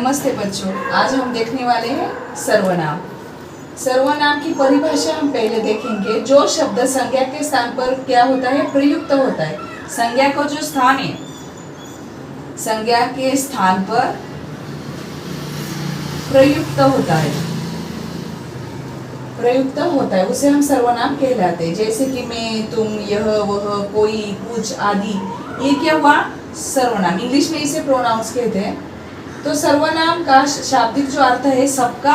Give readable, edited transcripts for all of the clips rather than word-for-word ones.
नमस्ते बच्चों, आज हम देखने वाले हैं सर्वनाम। सर्वनाम की परिभाषा हम पहले देखेंगे। जो शब्द संज्ञा के स्थान पर क्या होता है, प्रयुक्त होता है। संज्ञा को जो स्थान है, संज्ञा के स्थान पर प्रयुक्त होता है, प्रयुक्त होता है, उसे हम सर्वनाम कहलाते हैं। जैसे कि मैं, तुम, यह, वह, कोई, कुछ आदि, ये क्या हुआ, सर्वनाम। इंग्लिश में इसे प्रोनाउंस कहते हैं। तो सर्वनाम का शाब्दिक जो अर्थ है सबका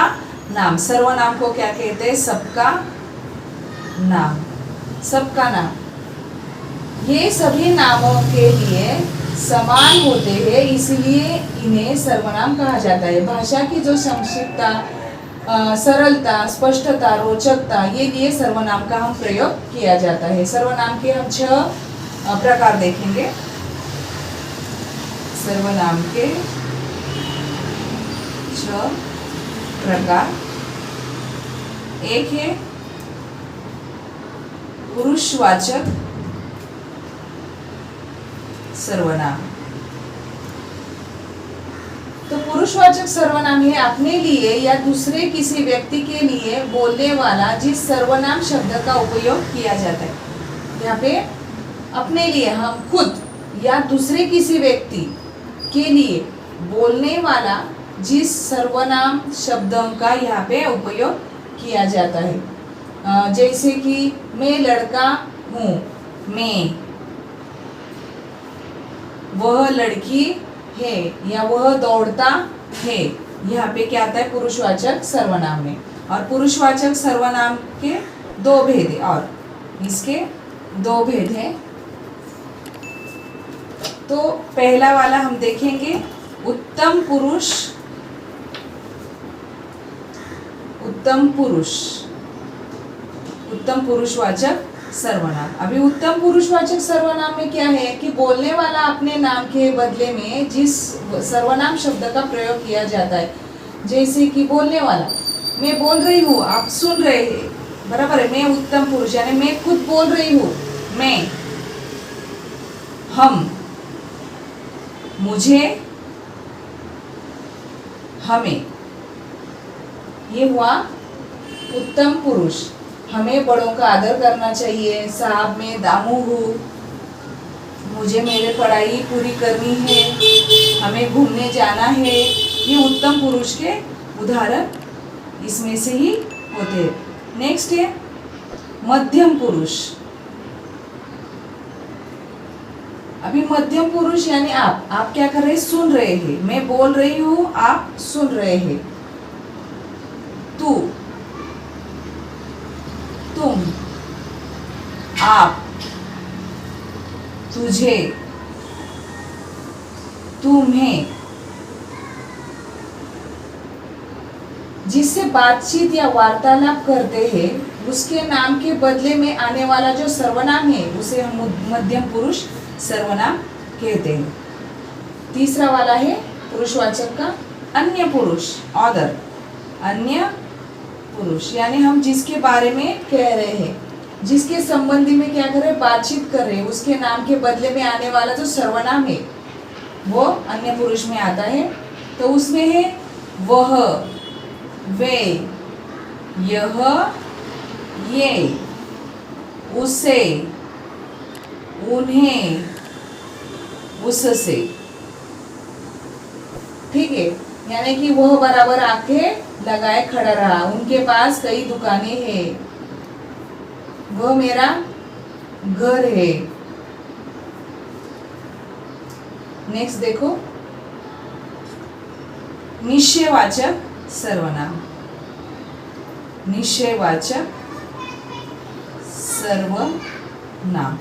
नाम। सर्वनाम को क्या कहते हैं, सबका नाम, सबका नाम। ये सभी नामों के लिए समान होते हैं, इसलिए इन्हें सर्वनाम कहा जाता है। भाषा की जो संक्षिप्तता, सरलता, स्पष्टता, रोचकता, ये लिए सर्वनाम का हम प्रयोग किया जाता है। सर्वनाम के हम 6 प्रकार देखेंगे। सर्वनाम के 6 प्रकार। एक है पुरुषवाचक सर्वनाम। तो पुरुषवाचक सर्वनाम है अपने लिए या दूसरे किसी व्यक्ति के लिए बोलने वाला जिस सर्वनाम शब्द का उपयोग किया जाता है। यहाँ पे अपने लिए, हम खुद या दूसरे किसी व्यक्ति के लिए बोलने वाला जिस सर्वनाम शब्दों का यहाँ पे उपयोग किया जाता है। जैसे कि मैं लड़का हूँ, मैं, वह लड़की है या वह दौड़ता है, यहाँ पे क्या आता है, पुरुषवाचक सर्वनाम में। और पुरुषवाचक सर्वनाम के 2 भेद है, और इसके 2 भेद हैं। तो पहला वाला हम देखेंगे, उत्तम पुरुष, उत्तम पुरुष, उत्तम पुरुषवाचक सर्वनाम। अभी उत्तम पुरुषवाचक सर्वनाम में क्या है कि बोलने वाला अपने नाम के बदले में जिस सर्वनाम शब्द का प्रयोग किया जाता है। जैसे कि बोलने वाला, मैं बोल रही हूँ, आप सुन रहे हैं, बराबर है। मैं उत्तम पुरुष यानी मैं खुद बोल रही हूँ, मैं, हम, मुझे, हमें, ये हुआ उत्तम पुरुष। हमें बड़ों का आदर करना चाहिए। साहब, मैं दामू हूँ, मुझे मेरे पढ़ाई पूरी करनी है, हमें घूमने जाना है। ये उत्तम पुरुष के उदाहरण इसमें से ही होते हैं। नेक्स्ट है मध्यम पुरुष। अभी मध्यम पुरुष यानी आप क्या कर रहे हैं, सुन रहे हैं। मैं बोल रही हूँ, आप सुन रहे हैं। तू, तुम, आप, तुझे, तुम्हें। जिससे बातचीत या वार्तालाप करते हैं उसके नाम के बदले में आने वाला जो सर्वनाम है उसे हम मध्यम पुरुष सर्वनाम कहते हैं। तीसरा वाला है पुरुषवाचक का अन्य पुरुष, अदर, अन्य पुरुष यानी हम जिसके बारे में कह रहे हैं, जिसके संबंधी में क्या कर रहे हैं, बातचीत कर रहे हैं, उसके नाम के बदले में आने वाला जो सर्वनाम है वो अन्य पुरुष में आता है। तो उसमें है वह, वे, यह, ये, उसे, उन्हें, उससे। ठीक है, यानी कि वह बराबर आंखें लगाए खड़ा रहा, उनके पास कई दुकानें हैं, वह मेरा घर है। नेक्स्ट देखो, निश्चयवाचक सर्वनाम। निश्चयवाचक सर्वनाम,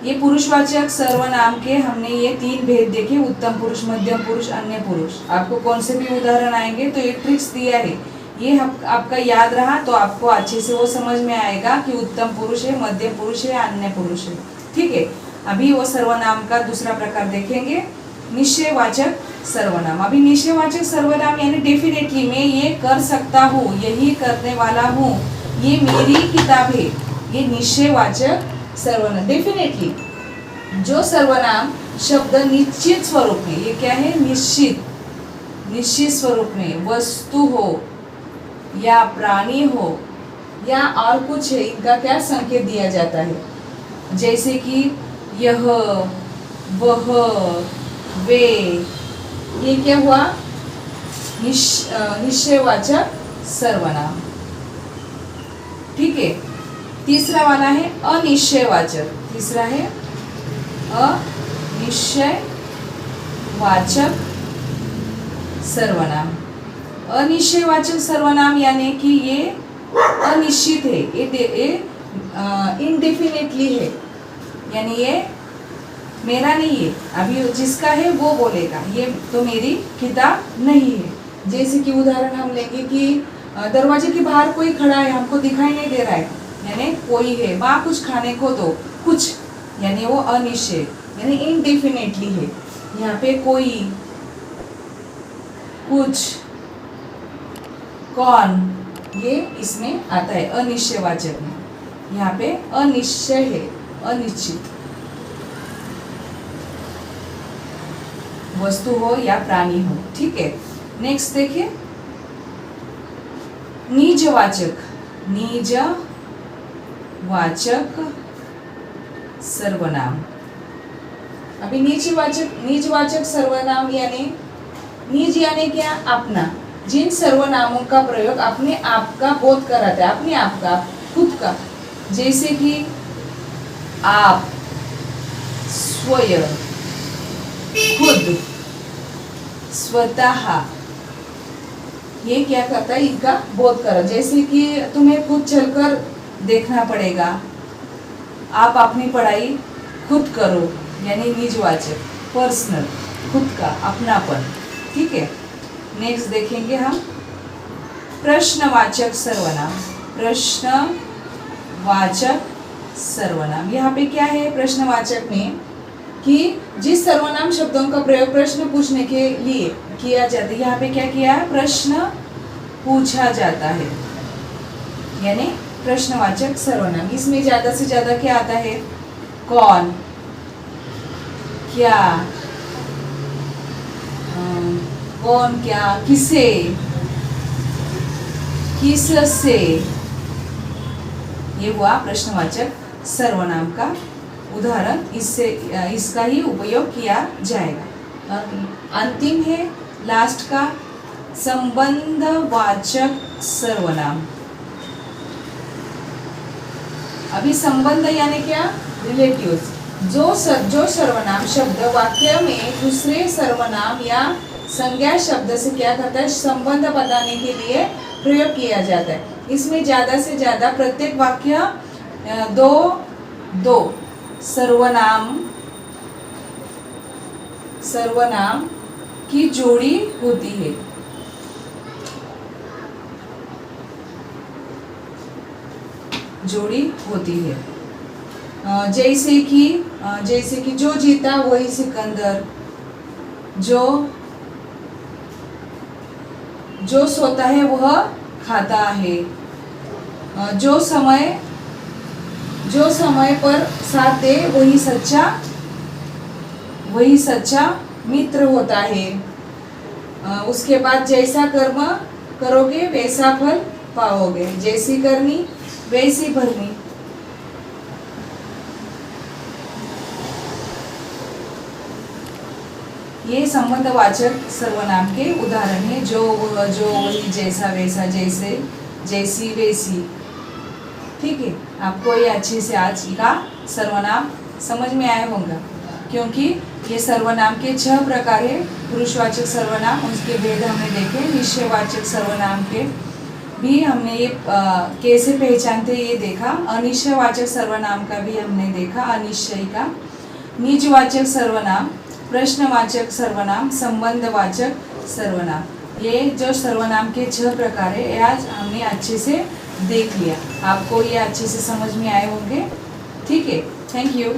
ये पुरुषवाचक सर्वनाम के हमने ये 3 भेद देखे, उत्तम पुरुष, मध्यम पुरुष, अन्य पुरुष। आपको कौन से भी उदाहरण आएंगे तो ये ट्रिक्स दिया है, ये आपका याद रहा तो आपको अच्छे से वो समझ में आएगा कि उत्तम पुरुष है, मध्यम पुरुष है, अन्य पुरुष है। ठीक है, अभी वो सर्वनाम का दूसरा प्रकार देखेंगे, निश्चयवाचक सर्वनाम। अभी निश्चयवाचक सर्वनाम यानी डेफिनेटली, मैं ये कर सकता हूँ, यही करने वाला हूँ, ये मेरी किताब है, ये निश्चयवाचक सर्वनाम। डेफिनेटली जो सर्वनाम शब्द निश्चित स्वरूप में, ये क्या है, निश्चित, निश्चित स्वरूप में वस्तु हो या प्राणी हो या और कुछ है, इनका क्या संकेत दिया जाता है? जैसे कि यह, वह, वे, ये क्या हुआ? निश्चयवाचक सर्वनाम। ठीक है। तीसरा वाला है अनिश्चयवाचक। तीसरा है अनिश्चयवाचक सर्वनाम। अनिश्चयवाचक सर्वनाम यानी कि ये अनिश्चित है, ये इनडेफिनेटली है, यानी ये मेरा नहीं है, अभी जिसका है वो बोलेगा, ये तो मेरी किताब नहीं है। जैसे कि उदाहरण हम लेंगे कि दरवाजे के बाहर कोई खड़ा है, हमको दिखाई नहीं दे रहा है, यानी कोई है, वहाँ कुछ खाने को दो, कुछ, यानी वो अनिश्चय, यानी इनडेफिनेटली है। यहाँ पे कोई, कुछ, कौन, ये इसमें आता है अनिश्चयवाचक में। यहाँ पे अनिश्चय है, अनिश्चित, वस्तु हो या प्राणी हो। ठीक है। नेक्स्ट देखिए निजवाचक। निजवाचक सर्वनाम। अभी निजवाचक सर्वनाम यानी, निज यानी क्या? अपना। जिन सर्वनामों का प्रयोग अपने आप का बोध कराता है, अपने आप का, खुद का, जैसे कि आप, स्वयं, खुद, स्वतः, ये क्या करता है? इनका बोध करो। जैसे कि तुम्हें खुद चलकर देखना पड़ेगा, आप अपनी पढ़ाई खुद करो, यानी निजवाचक, पर्सनल, खुद का, अपनापन। ठीक है। नेक्स्ट देखेंगे हम प्रश्नवाचक सर्वनाम। प्रश्नवाचक सर्वनाम, यहाँ पे क्या है प्रश्नवाचक में कि जिस सर्वनाम शब्दों का प्रयोग प्रश्न पूछने के लिए किया जाता है, यहाँ पे क्या किया है? प्रश्न पूछा जाता है, यानी प्रश्नवाचक सर्वनाम। इसमें ज्यादा से ज्यादा क्या आता है? कौन, क्या, कौन, क्या, किसे, किससे, ये हुआ प्रश्नवाचक सर्वनाम का उदाहरण। इससे इसका ही उपयोग किया जाएगा। अंतिम है लास्ट का संबंधवाचक सर्वनाम। अभी संबंध यानी क्या? रिलेटिव्स। जो सर्वनाम शब्द वाक्य में दूसरे सर्वनाम या संज्ञा शब्द से क्या करता है? संबंध बताने के लिए प्रयोग किया जाता है। इसमें ज्यादा से ज्यादा प्रत्येक वाक्य दो सर्वनाम की जोड़ी होती है। जोड़ी होती है। जैसे कि जो जीता वही सिकंदर, जो सोता है वह खाता है, जो समय पर साथ दे वही सच्चा मित्र होता है। उसके बाद जैसा कर्म करोगे वैसा फल पाओगे, जैसी करनी वैसी भरनी। ये संबंधवाचक सर्वनाम के उदाहरण है। जो वही, जैसा वैसा, जैसे जैसी वैसी। ठीक है। आपको ये अच्छे से आज का सर्वनाम समझ में आया होगा, क्योंकि ये सर्वनाम के 6 प्रकार है। पुरुषवाचक सर्वनाम, उसके भेद हमने देखे। निश्चयवाचक सर्वनाम के भी हमने ये कैसे पहचानते ये देखा। अनिश्चयवाचक सर्वनाम का भी हमने देखा, अनिश्चय का। निजवाचक सर्वनाम, प्रश्नवाचक सर्वनाम, संबंधवाचक सर्वनाम, ये जो सर्वनाम के 6 प्रकार है, ये आज हमने अच्छे से देख लिया। आपको ये अच्छे से समझ में आए होंगे। ठीक है। Thank you.